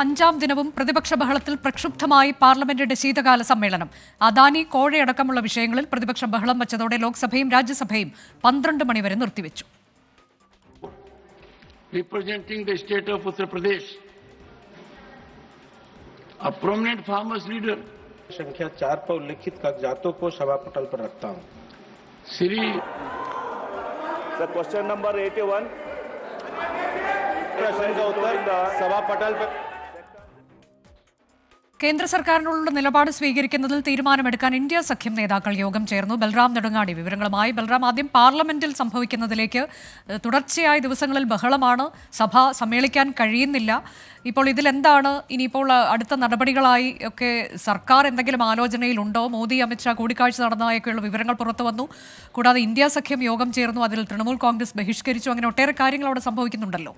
അഞ്ചാം ദിനവും പ്രതിപക്ഷ ബഹളത്തിൽ പ്രക്ഷുബ്ധമായി പാർലമെന്റിന്റെ ശീതകാല സമ്മേളനം. അദാനി കോഴയടക്കമുള്ള വിഷയങ്ങളിൽ പ്രതിപക്ഷം ബഹളം വച്ചതോടെ ലോക്സഭയും രാജ്യസഭയും 12 മണിവരെ നിർത്തിവെച്ചു. Representing the state of Uttar Pradesh, a prominent farmers leader, संख्या 4 पर उल्लिखित कागजातों को सभा पटल पर रखता हूं. Sri क्वेश्चन नंबर 81 प्रश्न का उत्तर सभा पटल पर. കേന്ദ്ര സർക്കാരിനുള്ള നിലപാട് സ്വീകരിക്കുന്നതിൽ തീരുമാനമെടുക്കാൻ ഇന്ത്യ സഖ്യം നേതാക്കൾ യോഗം ചേർന്നു. ബൽറാം നെടുങ്ങാടി വിവരങ്ങളുമായി. ബൽറാം, ആദ്യം പാർലമെന്റിൽ സംഭവിക്കുന്നതിലേക്ക്. തുടർച്ചയായ ദിവസങ്ങളിൽ ബഹളമാണ്, സഭ സമ്മേളിക്കാൻ കഴിയുന്നില്ല. ഇപ്പോൾ ഇതിലെന്താണ് ഇനിയിപ്പോൾ അടുത്ത നടപടികളായി ഒക്കെ സർക്കാർ എന്തെങ്കിലും ആലോചനയിലുണ്ടോ? മോദി അമിത്ഷാ കൂടിക്കാഴ്ച നടന്നതായൊക്കെയുള്ള വിവരങ്ങൾ പുറത്തു വന്നു. കൂടാതെ ഇന്ത്യ സഖ്യം യോഗം ചേർന്നു, അതിൽ തൃണമൂൽ കോൺഗ്രസ് ബഹിഷ്കരിച്ചു. അങ്ങനെ ഒട്ടേറെ കാര്യങ്ങൾ അവിടെ സംഭവിക്കുന്നുണ്ടല്ലോ.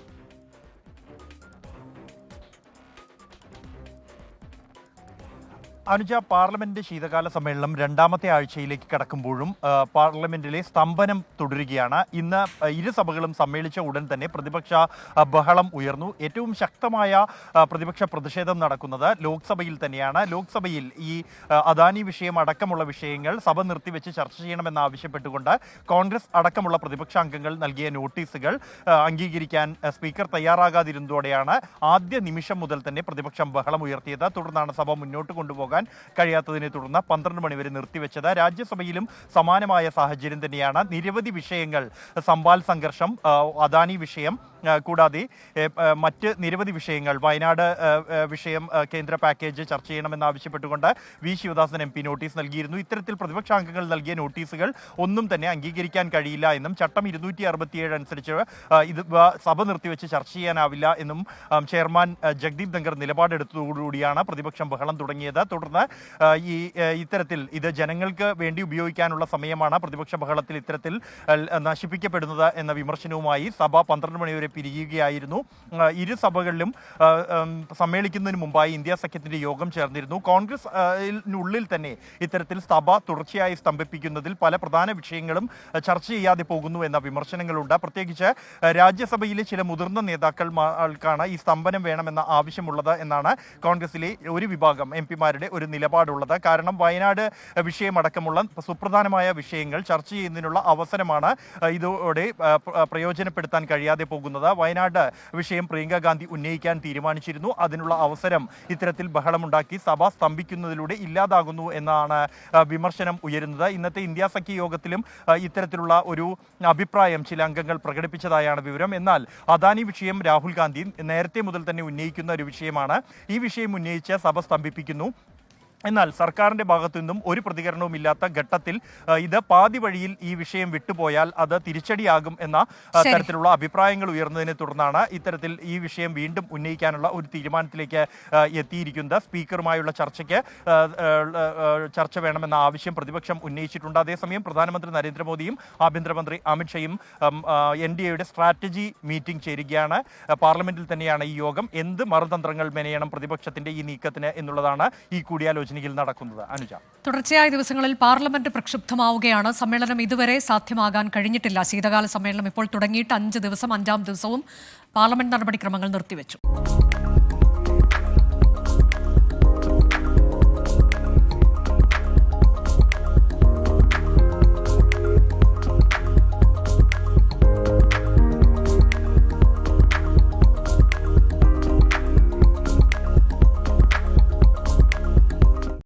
അനുജ, പാർലമെന്റ് ശീതകാല സമ്മേളനം രണ്ടാമത്തെ ആഴ്ചയിലേക്ക് കടക്കുമ്പോഴും പാർലമെന്റിലെ സ്തംഭനം തുടരുകയാണ്. ഇന്ന് ഇരു സഭകളും സമ്മേളിച്ച ഉടൻ തന്നെ പ്രതിപക്ഷ ബഹളം ഉയർന്നു. ഏറ്റവും ശക്തമായ പ്രതിപക്ഷ പ്രതിഷേധം നടക്കുന്നത് ലോക്സഭയിൽ തന്നെയാണ്. ലോക്സഭയിൽ ഈ അദാനി വിഷയം അടക്കമുള്ള വിഷയങ്ങൾ സഭ നിർത്തിവെച്ച് ചർച്ച ചെയ്യണമെന്നാവശ്യപ്പെട്ടുകൊണ്ട് കോൺഗ്രസ് അടക്കമുള്ള പ്രതിപക്ഷ അംഗങ്ങൾ നൽകിയ നോട്ടീസുകൾ അംഗീകരിക്കാൻ സ്പീക്കർ തയ്യാറാകാതിരുന്നതോടെയാണ് ആദ്യ നിമിഷം മുതൽ തന്നെ പ്രതിപക്ഷം ബഹളം ഉയർത്തിയത്. തുടർന്നാണ് സഭ മുന്നോട്ട് കൊണ്ടുപോകാൻ കഴിയാത്തതിനെ തുടർന്ന് 12 മണിവരെ നിർത്തിവെച്ചത്. രാജ്യസഭയിലും സമാനമായ സാഹചര്യം തന്നെയാണ്. നിരവധി വിഷയങ്ങൾ, സമ്പാൽ സംഘർഷം, അദാനി വിഷയം, കൂടാതെ മറ്റ് നിരവധി വിഷയങ്ങൾ, വയനാട് വിഷയം, കേന്ദ്ര പാക്കേജ് ചർച്ച ചെയ്യണമെന്നാവശ്യപ്പെട്ടുകൊണ്ട് വി ശിവദാസൻ MP നോട്ടീസ് നൽകിയിരുന്നു. ഇത്തരത്തിൽ പ്രതിപക്ഷാംഗങ്ങൾ നൽകിയ നോട്ടീസുകൾ ഒന്നും തന്നെ അംഗീകരിക്കാൻ കഴിയില്ല എന്നും ചട്ടം 267 അനുസരിച്ച് ഇത് സഭ നിർത്തിവെച്ച് ചർച്ച ചെയ്യാനാവില്ല എന്നും ചെയർമാൻ ജഗ്ദീപ് ധങ്കർ നിലപാടെടുത്തതോടുകൂടിയാണ് പ്രതിപക്ഷം ബഹളം തുടങ്ങിയത്. തുടർന്ന് ഇത്തരത്തിൽ ഇത് ജനങ്ങൾക്ക് വേണ്ടി ഉപയോഗിക്കാനുള്ള സമയമാണ് പ്രതിപക്ഷ ബഹളത്തിൽ ഇത്തരത്തിൽ നശിപ്പിക്കപ്പെടുന്നത് എന്ന വിമർശനവുമായി സഭ 12 മണിവരെ പിരിയുകയായിരുന്നു. ഇരു സഭകളിലും സമ്മേളിക്കുന്നതിന് മുമ്പായി ഇന്ത്യ സഖ്യത്തിന്റെ യോഗം ചേർന്നിരുന്നു. കോൺഗ്രസിനുള്ളിൽ തന്നെ ഇത്തരത്തിൽ സഭ തുടർച്ചയായി സ്തംഭിപ്പിക്കുന്നതിൽ പല പ്രധാന വിഷയങ്ങളും ചർച്ച ചെയ്യാതെ പോകുന്നു എന്ന വിമർശനങ്ങളുണ്ട്. പ്രത്യേകിച്ച് രാജ്യസഭയിലെ ചില മുതിർന്ന നേതാക്കൾക്കാണ് ഈ സ്തംഭനം വേണമെന്ന ആവശ്യമുള്ളത് എന്നാണ് കോൺഗ്രസിലെ ഒരു വിഭാഗം MP-മാരുടെ ഒരു നിലപാടുള്ളത്. കാരണം വയനാട് വിഷയമടക്കമുള്ള സുപ്രധാനമായ വിഷയങ്ങൾ ചർച്ച ചെയ്യുന്നതിനുള്ള അവസരമാണ് ഇതോടെ പ്രയോജനപ്പെടുത്താൻ കഴിയാതെ പോകുന്നത്. വയനാട് വിഷയം പ്രിയങ്ക ഗാന്ധി ഉന്നയിക്കാൻ തീരുമാനിച്ചിരുന്നു. അതിനുള്ള അവസരം ഇത്തരത്തിൽ ബഹളമുണ്ടാക്കി സഭ സ്തംഭിക്കുന്നതിലൂടെ ഇല്ലാതാകുന്നു എന്നാണ് വിമർശനം ഉയരുന്നത്. ഇന്നത്തെ ഇന്ത്യ സഖ്യ യോഗത്തിലും ഇത്തരത്തിലുള്ള ഒരു അഭിപ്രായം ചില അംഗങ്ങൾ പ്രകടിപ്പിച്ചതായാണ് വിവരം. എന്നാൽ അദാനി വിഷയം രാഹുൽ ഗാന്ധി നേരത്തെ മുതൽ തന്നെ ഉന്നയിക്കുന്ന ഒരു വിഷയമാണ്. ഈ വിഷയം ഉന്നയിച്ച് സഭ സ്തംഭിപ്പിക്കുന്നു. എന്നാൽ സർക്കാരിൻ്റെ ഭാഗത്തു നിന്നും ഒരു പ്രതികരണവും ഇല്ലാത്ത ഘട്ടത്തിൽ ഇത് പാതി വഴിയിൽ ഈ വിഷയം വിട്ടുപോയാൽ അത് തിരിച്ചടിയാകും എന്ന തരത്തിലുള്ള അഭിപ്രായങ്ങൾ ഉയർന്നതിനെ തുടർന്നാണ് ഇത്തരത്തിൽ ഈ വിഷയം വീണ്ടും ഉന്നയിക്കാനുള്ള ഒരു തീരുമാനത്തിലേക്ക് എത്തിയിരിക്കുന്നത്. സ്പീക്കറുമായുള്ള ചർച്ച വേണമെന്ന ആവശ്യം പ്രതിപക്ഷം ഉന്നയിച്ചിട്ടുണ്ട്. അതേസമയം പ്രധാനമന്ത്രി നരേന്ദ്രമോദിയും ആഭ്യന്തരമന്ത്രി അമിത്ഷയും NDAയുടെ സ്ട്രാറ്റജി മീറ്റിംഗ് ചേരുകയാണ്. പാർലമെന്റിൽ തന്നെയാണ് ഈ യോഗം. എന്ത് മറുതന്ത്രങ്ങൾ മെനയണം പ്രതിപക്ഷത്തിന്റെ ഈ നീക്കത്തിന് എന്നുള്ളതാണ് ഈ കൂടിയാലോചന നടക്കുന്നത്. അനുജ, തുടർച്ചയായ ദിവസങ്ങളിൽ പാർലമെന്റ് പ്രക്ഷുബ്ധമാവുകയാണ്. സമ്മേളനം ഇതുവരെ സാധ്യമാകാൻ കഴിഞ്ഞിട്ടില്ല. ശീതകാല സമ്മേളനം ഇപ്പോൾ തുടങ്ങിയിട്ട് 5 ദിവസം, 5-ാം ദിവസവും പാർലമെന്റ് നടപടിക്രമങ്ങൾ നിർത്തിവെച്ചു.